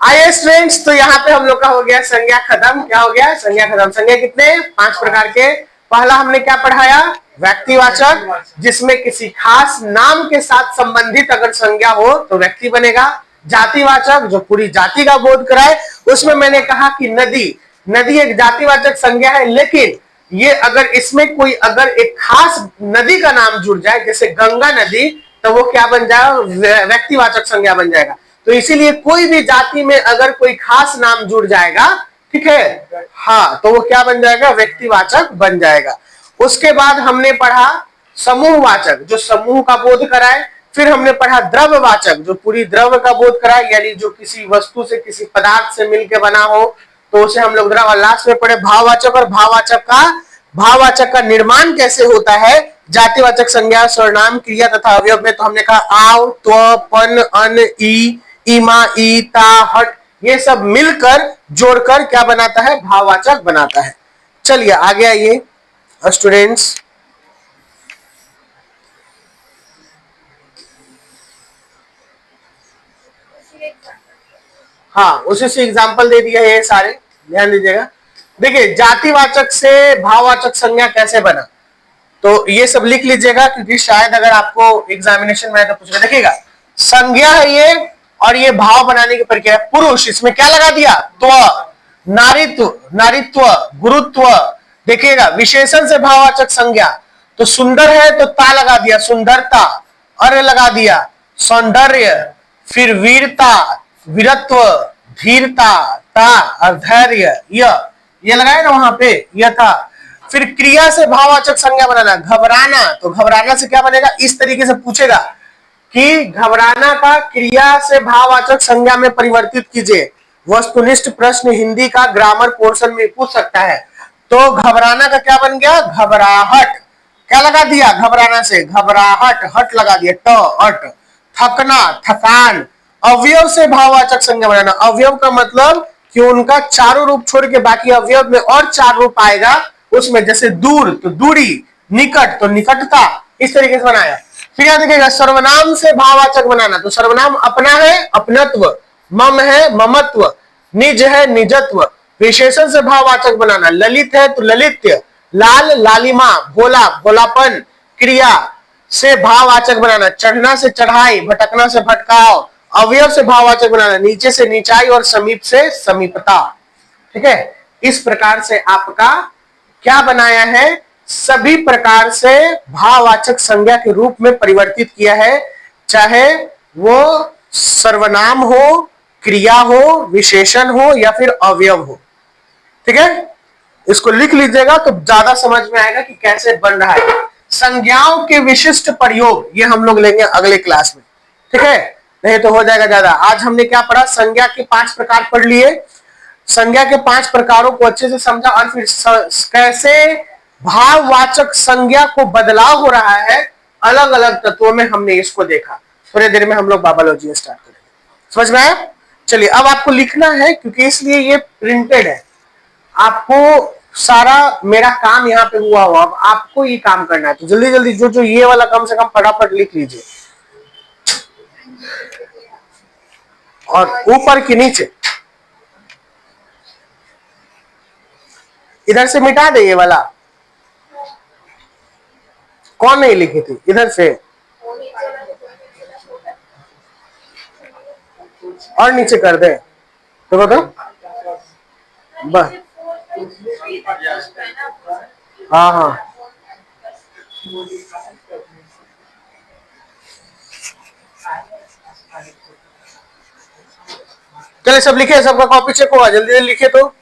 आइए स्टूडेंट्स, तो यहाँ पे हम लोग का हो गया संज्ञा खत्म। क्या हो गया? संज्ञा खत्म। संज्ञा कितने? 5 प्रकार के। पहला हमने क्या पढ़ाया? व्यक्तिवाचक, जिसमें किसी खास नाम के साथ संबंधित अगर संज्ञा हो तो व्यक्ति बनेगा। जातिवाचक, जो पूरी जाति का बोध कराए। उसमें मैंने कहा कि नदी, नदी एक जातिवाचक संज्ञा है, लेकिन ये अगर इसमें कोई अगर एक खास नदी का नाम जुड़ जाए, जैसे गंगा नदी, तो वो क्या बन जाएगा? व्यक्तिवाचक संज्ञा बन जाएगा। तो इसीलिए कोई भी जाति में अगर कोई खास नाम जुड़ जाएगा, ठीक है, हाँ, तो वो क्या बन जाएगा? व्यक्तिवाचक बन जाएगा। उसके बाद हमने पढ़ा समूहवाचक, जो समूह का बोध कराए। फिर हमने पढ़ा द्रव्यवाचक, जो पूरी द्रव्य का बोध कराए, यानी जो किसी वस्तु से, किसी पदार्थ से मिलकर बना हो तो उसे हम लोग द्रव्य। लास्ट में पढ़े भाववाचक, और भाववाचक का निर्माण कैसे होता है जातिवाचक संज्ञा, सर्वनाम, क्रिया तथा अवयव में। तो हमने कहा आव, त्व, पन, अन, ई, ईमा, ई, ता, हट, ये सब मिलकर जोड़कर क्या बनाता है? भाववाचक बनाता है। चलिए आगे आइए स्टूडेंट्स। हाँ, उसी से एग्जाम्पल दे दिया है ये सारे, ध्यान दीजिएगा। देखिए जातिवाचक से भाववाचक संज्ञा कैसे बना, तो ये सब लिख लीजिएगा, क्योंकि शायद अगर आपको एग्जामिनेशन में तो पूछेगा। देखिएगा, संज्ञा है ये, और ये भाव बनाने की प्रक्रिया। पुरुष, इसमें क्या लगा दिया? त्व। नारीत्व, नारीत्व, गुरुत्व। देखिएगा, विशेषण से भाववाचक संज्ञा, तो सुंदर है तो ता लगा दिया, सुंदरता। अर्य लगा दिया, सौंदर्य। फिर वीरता, वीरत्व, धीरता, ता, धैर्य, ये लगाए ना वहां पे, यह था। फिर क्रिया से भाववाचक संज्ञा बनाना, घबराना, तो घबराना से क्या बनेगा? इस तरीके से पूछेगा कि घबराना का क्रिया से भाववाचक संज्ञा में परिवर्तित कीजिए। वस्तुनिष्ठ प्रश्न हिंदी का ग्रामर पोर्शन में पूछ सकता है। तो घबराना का क्या बन गया? घबराहट। क्या लगा दिया? घबराना से घबराहट, हट लगा दिया, ट, अट। थकना, थकान। अवयव से भाववाचक संज्ञा बनाना, अवयव का मतलब कि उनका चारों रूप छोड़ के बाकी अवयव में और 4 रूप आएगा उसमें, जैसे दूर तो दूरी, निकट तो निकटता, इस तरीके से बनाया। फिर याद रखिएगा, सर्वनाम से भाववाचक बनाना, तो सर्वनाम अपना है, अपनत्व, मम है, ममत्व, निज है, निजत्व। विशेषण से भाववाचक बनाना, ललित है तो ललित्य, लाल, लालिमा, भोला, भोलापन। क्रिया से भाववाचक बनाना, चढ़ना से चढ़ाई, भटकना से भटकाव। अवयव से भाववाचक बनाना, नीचे से नीचाई और समीप से समीपता। ठीक है, इस प्रकार से आपका क्या बनाया है? सभी प्रकार से भाववाचक संज्ञा के रूप में परिवर्तित किया है, चाहे वो सर्वनाम हो, क्रिया हो, विशेषण हो या फिर अवयव हो। ठीक है, इसको लिख लीजिएगा तो ज्यादा समझ में आएगा कि कैसे बन रहा है। संज्ञाओं के विशिष्ट प्रयोग ये हम लोग लेंगे अगले क्लास में, ठीक है, नहीं तो हो जाएगा ज्यादा। आज हमने क्या पढ़ा? संज्ञा के 5 प्रकार पढ़ लिए। संज्ञा के 5 प्रकारों को अच्छे से समझा, और फिर कैसे भाववाचक संज्ञा को बदलाव हो रहा है अलग अलग तत्वों में, हमने इसको देखा। थोड़ी देर में हम लोग बाबालॉजी स्टार्ट करेंगे। समझ में आया? चलिए, अब आपको लिखना है, क्योंकि इसलिए ये प्रिंटेड है। आपको सारा मेरा काम यहाँ पे हुआ हुआ, अब आपको ये काम करना है, तो जल्दी जल्दी जो जो ये वाला कम से कम फटाफट लिख लीजिए, और ऊपर की नीचे इधर से मिटा दे। ये वाला कौन नहीं लिखी थी? इधर से और नीचे कर दे तो बताओ बस। हाँ हाँ, चलिए सब लिखे, सबका कॉपी चेक हुआ, जल्दी जल्दी लिखे तो।